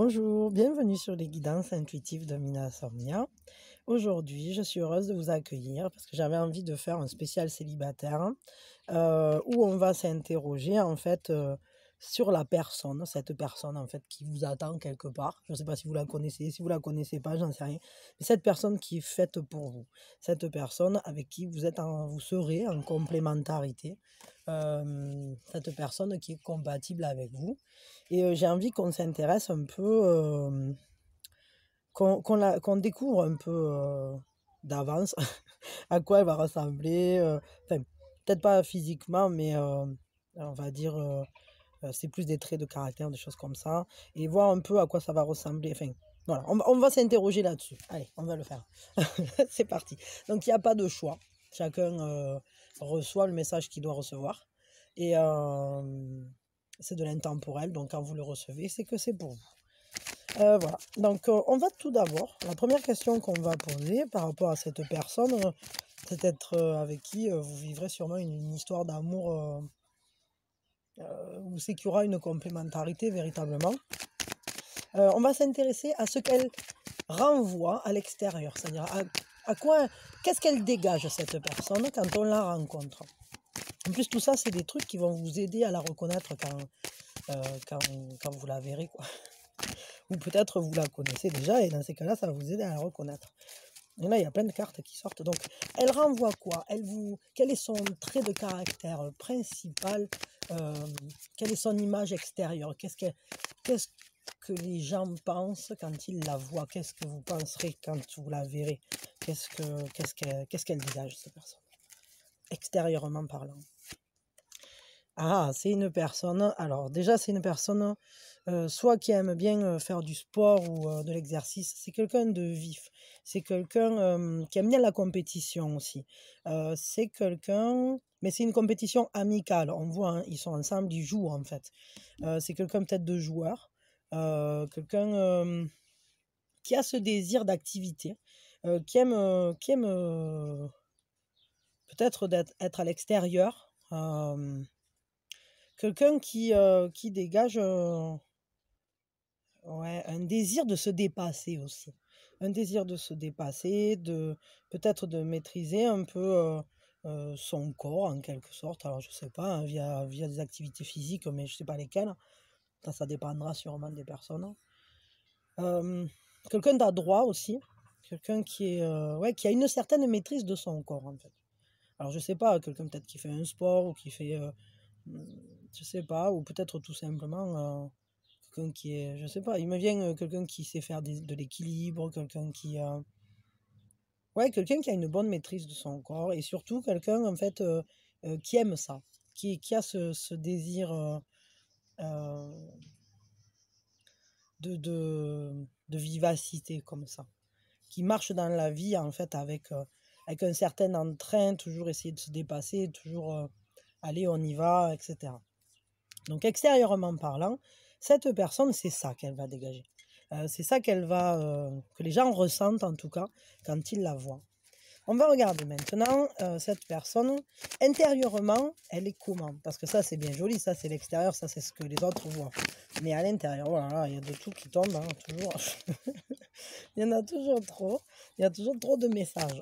Bonjour, bienvenue sur les guidances intuitives de Mina Somnia. Aujourd'hui, je suis heureuse de vous accueillir parce que j'avais envie de faire un spécial célibataire où on va s'interroger en fait sur la personne, cette personne en fait qui vous attend quelque part. Je ne sais pas si vous la connaissez, si vous la connaissez pas, j'en sais rien. Mais cette personne qui est faite pour vous, cette personne avec qui vous serez en complémentarité, cette personne qui est compatible avec vous. Et j'ai envie qu'on s'intéresse un peu, qu'on découvre un peu d'avance à quoi elle va ressembler. Enfin, peut-être pas physiquement, mais on va dire, c'est plus des traits de caractère, des choses comme ça. Et voir un peu à quoi ça va ressembler. Enfin, voilà, on va s'interroger là-dessus. Allez, on va le faire. C'est parti. Donc, il n'y a pas de choix. Chacun reçoit le message qu'il doit recevoir. Et c'est de l'intemporel, donc quand vous le recevez, c'est que c'est pour vous. Voilà, donc on va tout d'abord, la première question qu'on va poser par rapport à cette personne, cet être avec qui vous vivrez sûrement une histoire d'amour où c'est qu'il y aura une complémentarité véritablement. On va s'intéresser à ce qu'elle renvoie à l'extérieur, c'est-à-dire à quoi, qu'est-ce qu'elle dégage cette personne quand on la rencontre. En plus, tout ça, c'est des trucs qui vont vous aider à la reconnaître quand vous la verrez, quoi. Ou peut-être vous la connaissez déjà, et dans ces cas-là, ça va vous aider à la reconnaître. Et là, il y a plein de cartes qui sortent. Donc, elle renvoie quoi? Quel est son trait de caractère principal? Quelle est son image extérieure? Qu'est-ce que les gens pensent quand ils la voient? Qu'est-ce que vous penserez quand vous la verrez? Qu'est-ce qu'elle dégage, cette personne? Extérieurement parlant. Ah, c'est une personne, alors déjà c'est une personne soit qui aime bien faire du sport ou de l'exercice, c'est quelqu'un de vif, c'est quelqu'un qui aime bien la compétition aussi. C'est quelqu'un, mais c'est une compétition amicale, on voit, hein, ils sont ensemble, ils jouent en fait. C'est quelqu'un peut-être de joueur, quelqu'un qui a ce désir d'activité, qui aime peut-être être à l'extérieur. Quelqu'un qui dégage ouais, un désir de se dépasser aussi. Un désir de se dépasser, peut-être de maîtriser un peu son corps en quelque sorte. Alors je sais pas, hein, via des activités physiques, mais je sais pas lesquelles. Ça dépendra sûrement des personnes. Quelqu'un d'adroit aussi. Quelqu'un ouais, qui a une certaine maîtrise de son corps en fait. Alors je sais pas, quelqu'un peut-être qui fait un sport ou qui fait je sais pas, ou peut-être tout simplement quelqu'un qui est, je sais pas, il me vient quelqu'un qui sait faire de l'équilibre, ouais, quelqu'un qui a une bonne maîtrise de son corps et surtout quelqu'un en fait qui aime ça, qui a ce désir de vivacité comme ça, qui marche dans la vie en fait avec un certain entrain, toujours essayer de se dépasser, toujours allez, on y va, etc. Donc extérieurement parlant, cette personne, c'est ça qu'elle va dégager. C'est ça que les gens ressentent en tout cas quand ils la voient. On va regarder maintenant cette personne. Intérieurement, elle est comment? Parce que ça, c'est bien joli, ça c'est l'extérieur, ça c'est ce que les autres voient. Mais à l'intérieur, voilà, il y a de tout qui tombe, hein, toujours. Il y en a toujours trop. Il y a toujours trop de messages.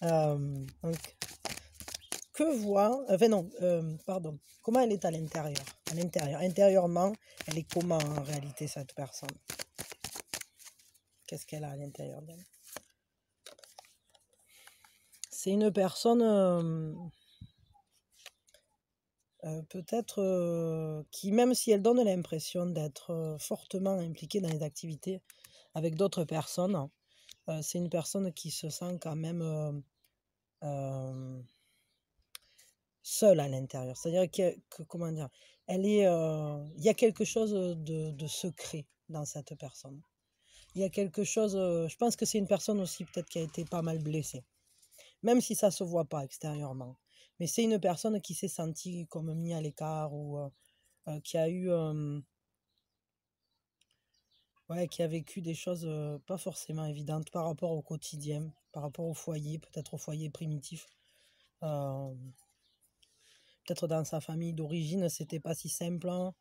Donc, que voit, enfin non, pardon, comment elle est à l'intérieur? À l'intérieur, intérieurement, elle est comment en réalité cette personne? Qu'est-ce qu'elle a à l'intérieur d'elle? C'est une personne peut-être qui, même si elle donne l'impression d'être fortement impliquée dans les activités avec d'autres personnes, c'est une personne qui se sent quand même seule à l'intérieur. C'est-à-dire comment dire, il y a quelque chose de secret dans cette personne. Il y a quelque chose, je pense que c'est une personne aussi peut-être qui a été pas mal blessée, même si ça ne se voit pas extérieurement. Mais c'est une personne qui s'est sentie comme mise à l'écart ou qui a eu, ouais, qui a vécu des choses pas forcément évidentes par rapport au quotidien, par rapport au foyer, peut-être au foyer primitif. Euh, Peut-être dans sa famille d'origine, c'était pas si simple, hein.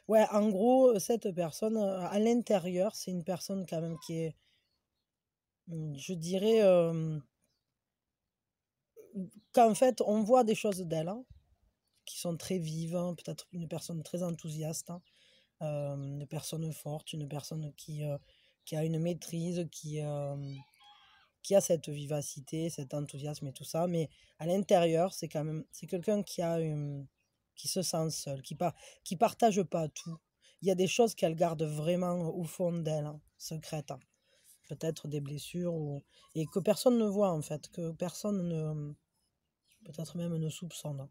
Ouais, en gros, cette personne, à l'intérieur, c'est une personne quand même qui est, je dirais, qu'en fait, on voit des choses d'elle, hein, qui sont très vives, hein, peut-être une personne très enthousiaste, hein, une personne forte, une personne qui a une maîtrise, qui a cette vivacité, cet enthousiasme et tout ça, mais à l'intérieur, c'est quand même, c'est quelqu'un qui a qui se sent seul, qui partage pas tout. Il y a des choses qu'elle garde vraiment au fond d'elle, hein, secrètes, hein. Peut-être des blessures et que personne ne voit en fait, que personne ne, peut-être même ne soupçonne,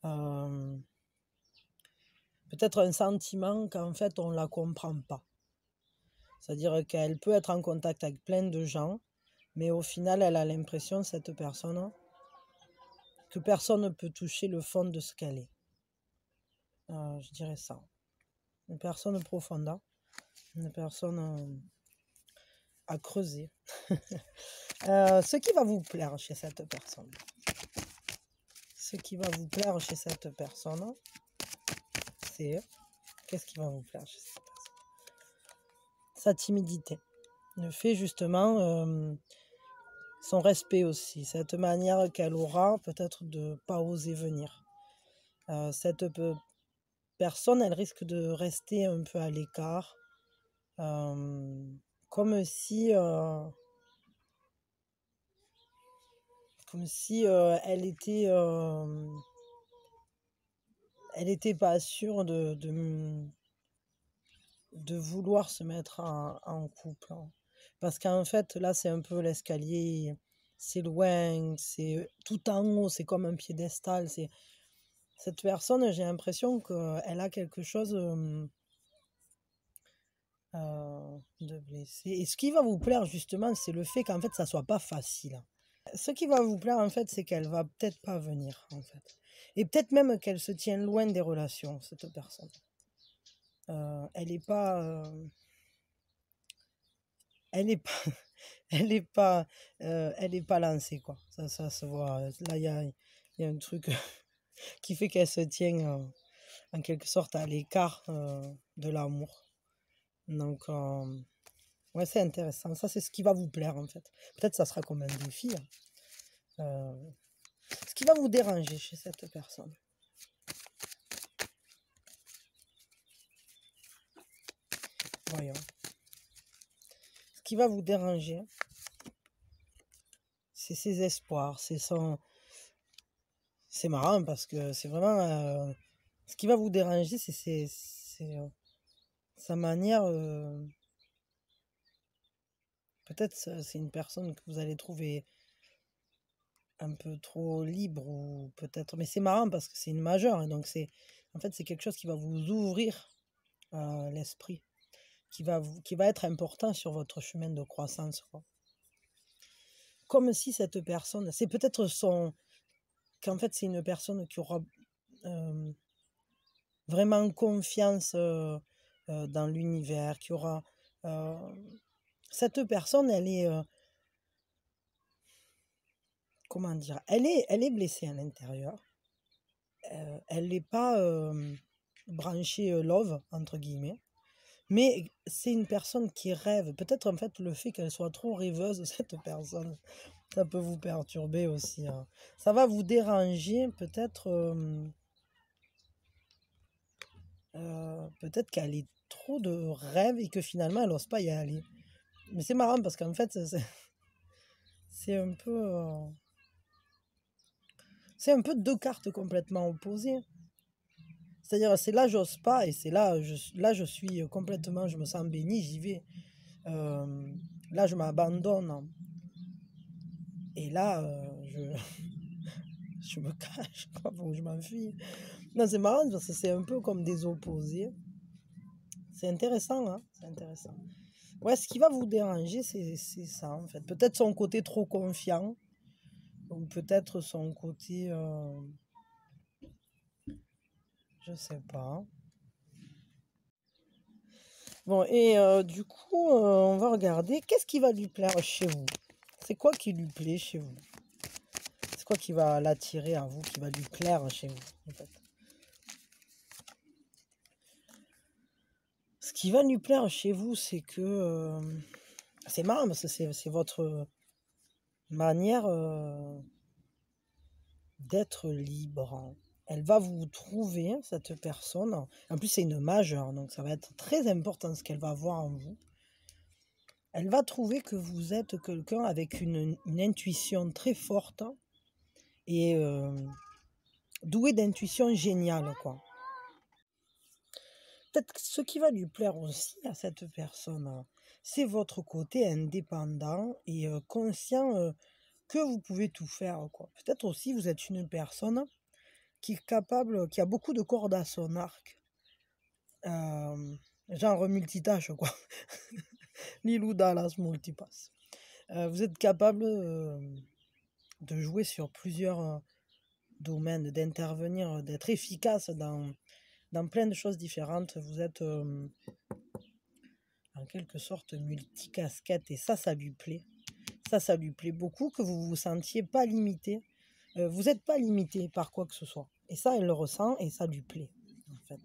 hein. Peut-être un sentiment qu'en fait on la comprend pas. C'est-à-dire qu'elle peut être en contact avec plein de gens, mais au final elle a l'impression, cette personne, que personne ne peut toucher le fond de ce qu'elle est. Je dirais ça. Une personne profonde, hein. Une personne à creuser. Ce qui va vous plaire chez cette personne. Ce qui va vous plaire chez cette personne, c'est... Qu'est-ce qui va vous plaire chez cette personne? Sa timidité. Le fait justement, son respect aussi. Cette manière qu'elle aura peut-être de ne pas oser venir. Cette personne, elle risque de rester un peu à l'écart. Comme si, elle était pas sûre de vouloir se mettre en couple, hein. Parce qu'en fait, là, c'est un peu l'escalier, c'est loin, c'est tout en haut, c'est comme un piédestal. Cette personne, j'ai l'impression qu'elle a quelque chose de blessé. Et ce qui va vous plaire, justement, c'est le fait qu'en fait, ça soit pas facile. Ce qui va vous plaire, en fait, c'est qu'elle va peut-être pas venir, en fait. Et peut-être même qu'elle se tient loin des relations, cette personne. Elle est pas... elle est pas... Elle est pas... elle est pas lancée, quoi. Ça se voit. Là, il y a un truc qui fait qu'elle se tient en quelque sorte à l'écart de l'amour. Donc, ouais, c'est intéressant. Ça, c'est ce qui va vous plaire, en fait. Peut-être ça sera comme un défi, hein. Ce qui va vous déranger chez cette personne. Voyons. Ce qui va vous déranger, c'est ses espoirs, c'est marrant parce que c'est vraiment... ce qui va vous déranger, c'est sa manière... peut-être c'est une personne que vous allez trouver un peu trop libre ou peut-être... Mais c'est marrant parce que c'est une majeure, hein, donc en fait, c'est quelque chose qui va vous ouvrir l'esprit, qui va être important sur votre chemin de croissance, quoi. Comme si cette personne... C'est peut-être qu'en fait, c'est une personne qui aura vraiment confiance dans l'univers, qui aura... cette personne, elle est... comment dire? Elle est blessée à l'intérieur. Elle n'est pas branchée love, entre guillemets. Mais c'est une personne qui rêve. Peut-être en fait le fait qu'elle soit trop rêveuse, cette personne, ça peut vous perturber aussi, hein. Ça va vous déranger, peut-être peut-être qu'elle ait trop de rêves et que finalement elle n'ose pas y aller. Mais c'est marrant parce qu'en fait, c'est un peu... c'est un peu deux cartes complètement opposées. C'est-à-dire, c'est là, j'ose pas, et c'est là, là, je suis complètement, je me sens béni, j'y vais. Là, je m'abandonne. Et là, je me cache, quoi, faut que je m'enfuis. Non, c'est marrant parce que c'est un peu comme des opposés. C'est intéressant, hein, c'est intéressant. Ouais, ce qui va vous déranger, c'est ça, en fait. Peut-être son côté trop confiant, ou peut-être son côté, je sais pas. Bon, et du coup, on va regarder qu'est-ce qui va lui plaire chez vous. C'est quoi qui lui plaît chez vous? C'est quoi qui va l'attirer à vous, qui va lui plaire chez vous, en fait? qui va lui plaire chez vous, c'est que c'est marrant parce que c'est votre manière d'être libre. Elle va vous trouver, cette personne. En plus, c'est une majeure, donc ça va être très important ce qu'elle va voir en vous. Elle va trouver que vous êtes quelqu'un avec une intuition très forte et doué d'intuition géniale, quoi. Peut-être que ce qui va lui plaire aussi à cette personne, c'est votre côté indépendant et conscient que vous pouvez tout faire, quoi. Peut-être aussi vous êtes une personne qui est capable, qui a beaucoup de cordes à son arc, genre multitâche, quoi. Lilou Dallas multipass. Vous êtes capable de jouer sur plusieurs domaines, d'intervenir, d'être efficace dans plein de choses différentes. Vous êtes en quelque sorte multicasquette et ça lui plaît. Ça lui plaît beaucoup, que vous vous sentiez pas limité. Vous n'êtes pas limité par quoi que ce soit. Et ça, elle le ressent et ça lui plaît, en fait.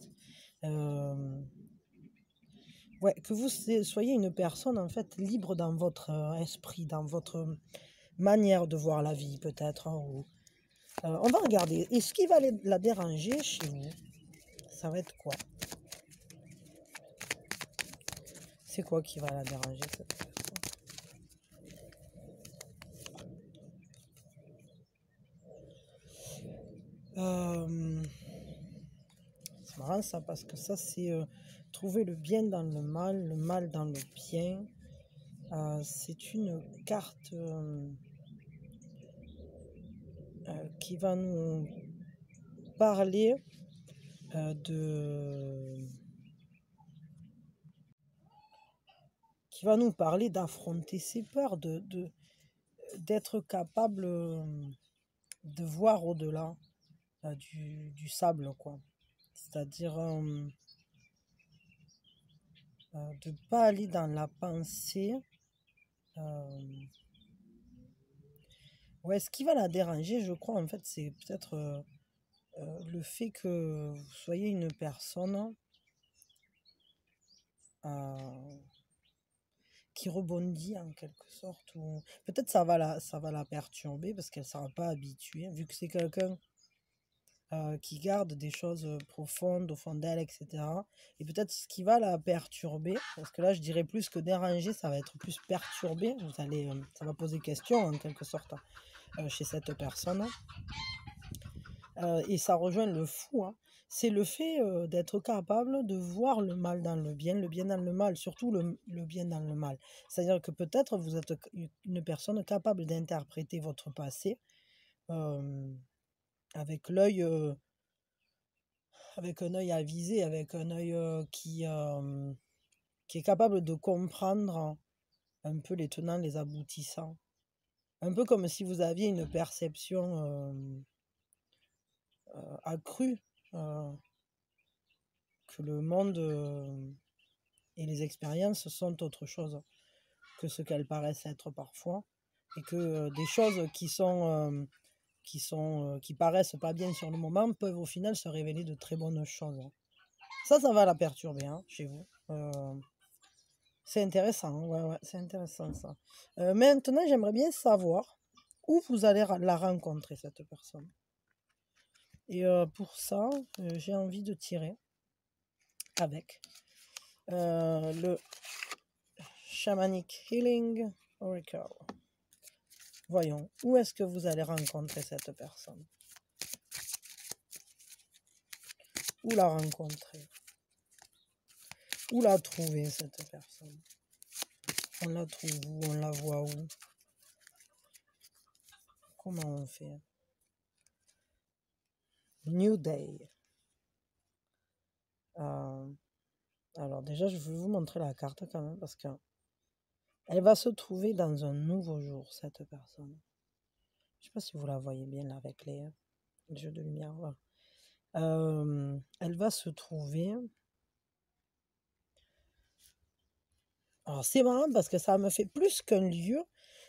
Ouais, que vous soyez une personne, en fait, libre dans votre esprit, dans votre manière de voir la vie, peut-être. On va regarder. Et ce qui va la déranger chez vous, ça va être quoi? C'est quoi qui va la déranger, cette personne? C'est marrant ça, parce que ça, c'est trouver le bien dans le mal dans le bien. C'est une carte qui va nous parler qui va nous parler d'affronter ses peurs, d'être capable de voir au-delà du sable, quoi. C'est-à-dire de ne pas aller dans la pensée. Ouais, ce qui va la déranger, je crois, en fait, c'est peut-être le fait que vous soyez une personne qui rebondit en quelque sorte. Ou peut-être ça va la perturber parce qu'elle ne sera pas habituée, vu que c'est quelqu'un qui garde des choses profondes au fond d'elle, etc. Et peut-être ce qui va la perturber, parce que là je dirais plus que déranger, ça va être plus perturbé. Ça va poser question en quelque sorte chez cette personne. Et ça rejoint le fou, hein. C'est le fait d'être capable de voir le mal dans le bien dans le mal, surtout le bien dans le mal. C'est-à-dire que peut-être vous êtes une personne capable d'interpréter votre passé avec l'œil, avec un œil avisé, avec un œil qui est capable de comprendre un peu les tenants, les aboutissants. Un peu comme si vous aviez une perception accrue que le monde et les expériences sont autre chose que ce qu'elles paraissent être parfois, et que des choses qui paraissent pas bien sur le moment peuvent au final se révéler de très bonnes choses. Ça va la perturber, hein, chez vous. C'est intéressant, ouais, c'est intéressant ça. Maintenant, j'aimerais bien savoir où vous allez la rencontrer, cette personne. Et pour ça, j'ai envie de tirer avec le Shamanic Healing Oracle. Voyons, où est-ce que vous allez rencontrer cette personne? Où la rencontrer? Où la trouver, cette personne? On la trouve où? On la voit où? Comment on fait? New Day. Alors déjà, je vais vous montrer la carte quand même, parce que elle va se trouver dans un nouveau jour, cette personne. Je ne sais pas si vous la voyez bien là avec les jeux de lumière. Voilà. Elle va se trouver... Alors c'est marrant parce que ça me fait plus qu'un lieu,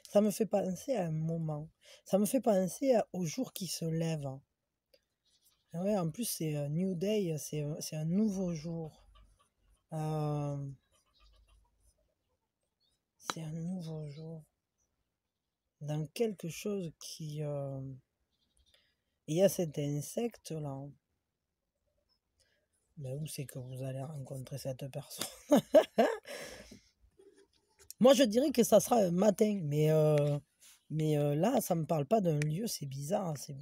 ça me fait penser à un moment. Ça me fait penser au jour qui se lève. Ouais, en plus c'est New Day, c'est un nouveau jour. Euh, c'est un nouveau jour. Dans quelque chose qui... Il y a cet insecte-là. Mais où c'est que vous allez rencontrer cette personne? Moi, je dirais que ça sera un matin, mais là, ça me parle pas d'un lieu, c'est bizarre, c'est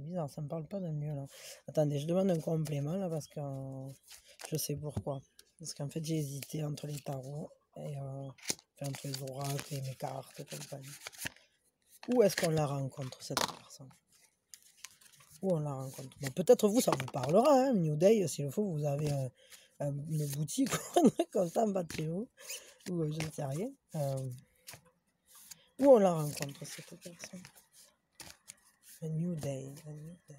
bizarre, ça me parle pas d'un lieu là. Attendez, je demande un complément là parce que je sais pourquoi. Parce qu'en fait, j'ai hésité entre les tarots et enfin, entre les oracles et mes cartes et compagnie. Où est-ce qu'on la rencontre cette personne? Où on la rencontre? Bon, peut-être vous, ça vous parlera, hein, New Day, s'il le faut, vous avez une boutique comme ça en bas de chez vous, ou je ne sais rien. Où on la rencontre cette personne? A New Day, a New Day.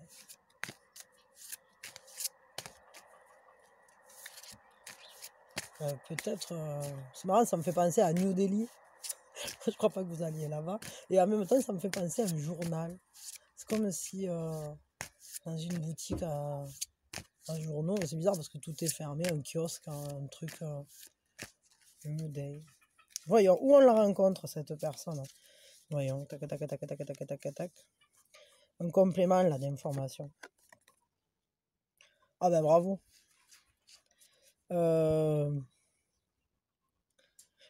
Peut-être, c'est marrant, ça me fait penser à New Delhi. Je crois pas que vous alliez là-bas. Et en même temps, ça me fait penser à un journal. C'est comme si dans une boutique à journaux, c'est bizarre parce que tout est fermé, un kiosque, un truc New Day. Voyons, où on la rencontre cette personne? Voyons, tac, tac, tac, tac, tac, tac, tac, tac. Un complément là d'information. Ah ben bravo.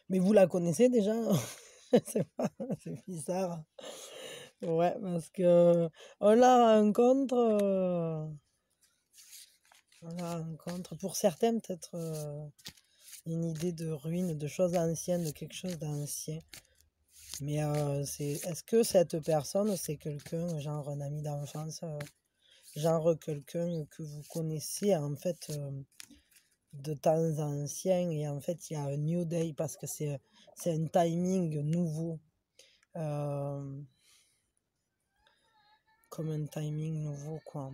Mais vous la connaissez déjà? C'est pas, c'est bizarre. Ouais, parce que on la rencontre, pour certains peut-être une idée de ruine, de choses anciennes, de quelque chose d'ancien. Mais est-ce que cette personne, c'est quelqu'un, genre un ami d'enfance, genre quelqu'un que vous connaissez en fait de temps ancien et en fait il y a un new day parce que c'est un timing nouveau. Comme un timing nouveau, quoi.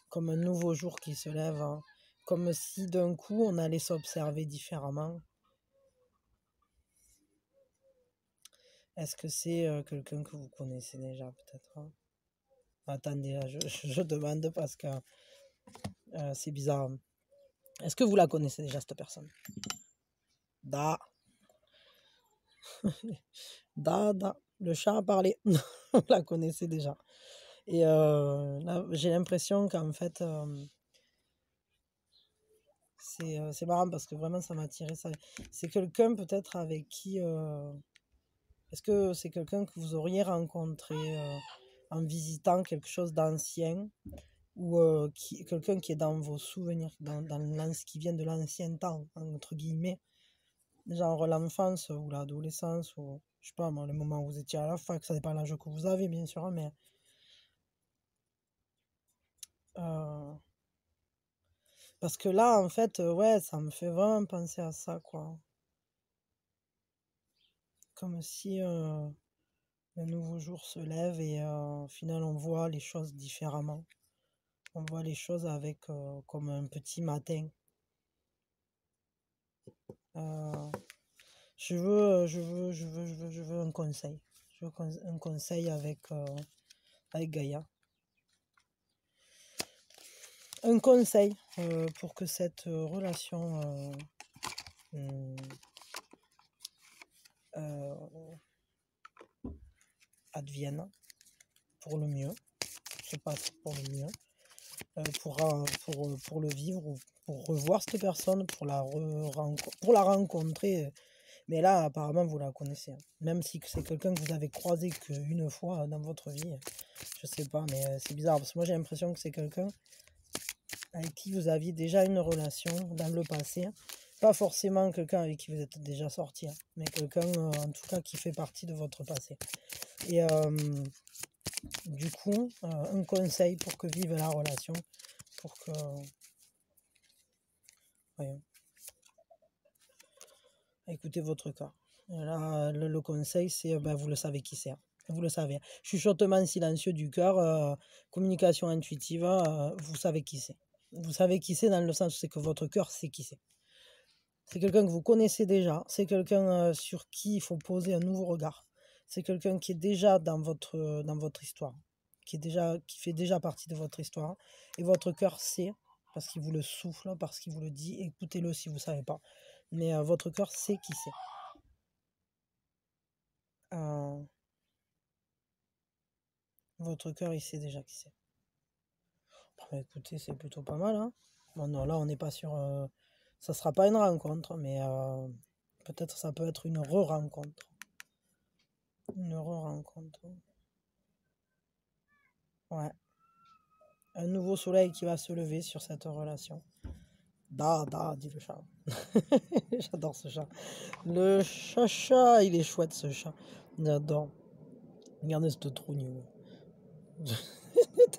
Comme un nouveau jour qui se lève, hein. Comme si d'un coup on allait s'observer différemment. Est-ce que c'est quelqu'un que vous connaissez déjà, peut-être, hein? Attendez, je demande parce que c'est bizarre. Est-ce que vous la connaissez déjà, cette personne? Da. Da. Le chat a parlé. Vous la connaissez déjà. Et là, j'ai l'impression qu'en fait, c'est marrant parce que vraiment, ça m'a tiré ça. C'est quelqu'un peut-être avec qui... est-ce que c'est quelqu'un que vous auriez rencontré en visitant quelque chose d'ancien ou quelqu'un qui est dans vos souvenirs, qui vient de l'ancien temps, entre guillemets, genre l'enfance ou l'adolescence ou je sais pas moi, le moment où vous étiez à la fac, ça dépend de l'âge que vous avez bien sûr, hein, mais parce que là en fait, ouais, ça me fait vraiment penser à ça, quoi. Comme si le nouveau jour se lève et au final on voit les choses différemment. On voit les choses avec comme un petit matin. Euh, je veux un conseil. Je veux un conseil avec Gaïa. Un conseil pour que cette relation advienne pour le mieux, se passe pour le mieux, pour le vivre ou pour revoir cette personne, pour la rencontrer. Mais là, apparemment, vous la connaissez, hein. Même si c'est quelqu'un que vous avez croisé qu'une fois dans votre vie. Je sais pas, mais c'est bizarre. Parce que moi, j'ai l'impression que c'est quelqu'un avec qui vous aviez déjà une relation dans le passé. Pas forcément quelqu'un avec qui vous êtes déjà sorti, hein, mais quelqu'un, en tout cas, qui fait partie de votre passé. Et du coup, un conseil pour que vive la relation, pour que... Voyons. Écoutez votre cas. Là, le conseil, c'est, ben, vous le savez qui c'est, hein. Vous le savez. Chuchotement silencieux du cœur, communication intuitive, vous savez qui c'est. Vous savez qui c'est dans le sens où c'est que votre cœur sait qui c'est. C'est quelqu'un que vous connaissez déjà. C'est quelqu'un sur qui il faut poser un nouveau regard. C'est quelqu'un qui est déjà dans votre histoire, qui fait déjà partie de votre histoire. Et votre cœur sait, parce qu'il vous le souffle, parce qu'il vous le dit. Écoutez-le si vous ne savez pas. Mais votre cœur sait qui c'est. Euh, Votre cœur, il sait déjà qui c'est. Bah, écoutez, c'est plutôt pas mal, hein. Bon, non, là, on n'est pas sur... ça sera pas une rencontre, mais peut-être ça peut être une re-rencontre. Une re-rencontre. Ouais. Un nouveau soleil qui va se lever sur cette relation. Da, da, dit le chat. J'adore ce chat. Le chat, il est chouette ce chat. J'adore. Regardez ce trougne.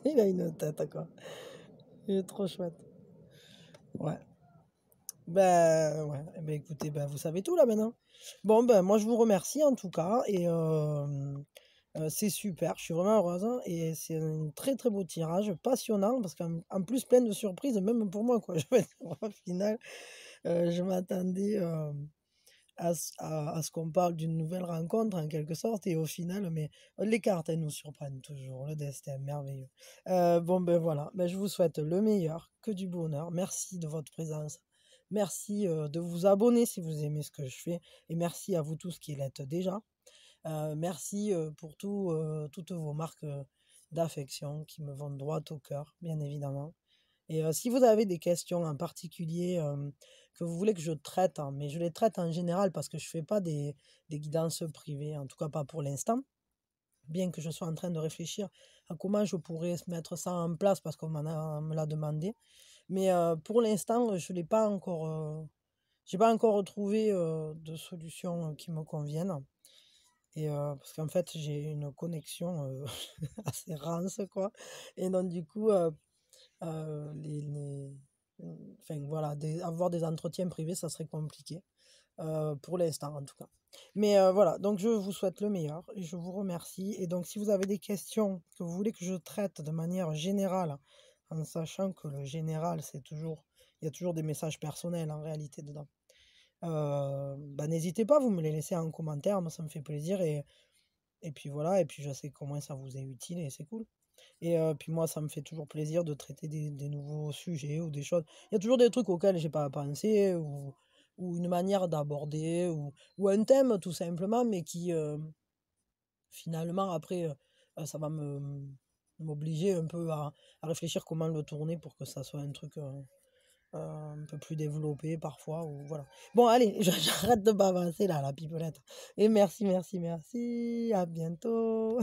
Il a une tête, quoi. Il est trop chouette. Ouais. Ben, ouais. Eh ben, écoutez, ben, vous savez tout là maintenant. Bon, ben, moi, je vous remercie en tout cas. Et c'est super. Je suis vraiment heureuse, hein, et c'est un très, très beau tirage. Passionnant parce qu'en plus, plein de surprises, même pour moi, quoi. Je veux dire, au final, je m'attendais à ce qu'on parle d'une nouvelle rencontre en quelque sorte. Et au final, mais les cartes, elles nous surprennent toujours. Le destin est merveilleux. Bon, ben voilà. Ben, je vous souhaite le meilleur, que du bonheur. Merci de votre présence. Merci de vous abonner si vous aimez ce que je fais. Et merci à vous tous qui l'êtes déjà. Merci pour toutes vos marques d'affection qui me vont droit au cœur, bien évidemment. Et si vous avez des questions en particulier que vous voulez que je traite, hein, mais je les traite en général parce que je ne fais pas des guidances privées, en tout cas pas pour l'instant, bien que je sois en train de réfléchir à comment je pourrais mettre ça en place parce qu'on me l'a demandé. Mais pour l'instant, je n'ai pas encore, j'ai pas encore trouvé de solution qui me convienne. Et parce qu'en fait, j'ai une connexion assez rance, quoi. Et donc, du coup, enfin, voilà, avoir des entretiens privés, ça serait compliqué. Pour l'instant, en tout cas. Mais voilà, donc je vous souhaite le meilleur et je vous remercie. Et donc, si vous avez des questions que vous voulez que je traite de manière générale, en sachant que le général, il y a toujours des messages personnels en réalité dedans. Bah, n'hésitez pas, vous me les laissez en commentaire, moi ça me fait plaisir. Et puis voilà, et puis je sais comment ça vous est utile et c'est cool. Et puis moi, ça me fait toujours plaisir de traiter des nouveaux sujets ou des choses. Il y a toujours des trucs auxquels j'ai pas pensé ou une manière d'aborder ou un thème tout simplement, mais qui finalement après, ça va m'obliger un peu à réfléchir comment le tourner pour que ça soit un truc un peu plus développé parfois. Ou voilà. Bon, allez, j'arrête de bavancer là, la pipelette. Et merci, merci, merci. À bientôt.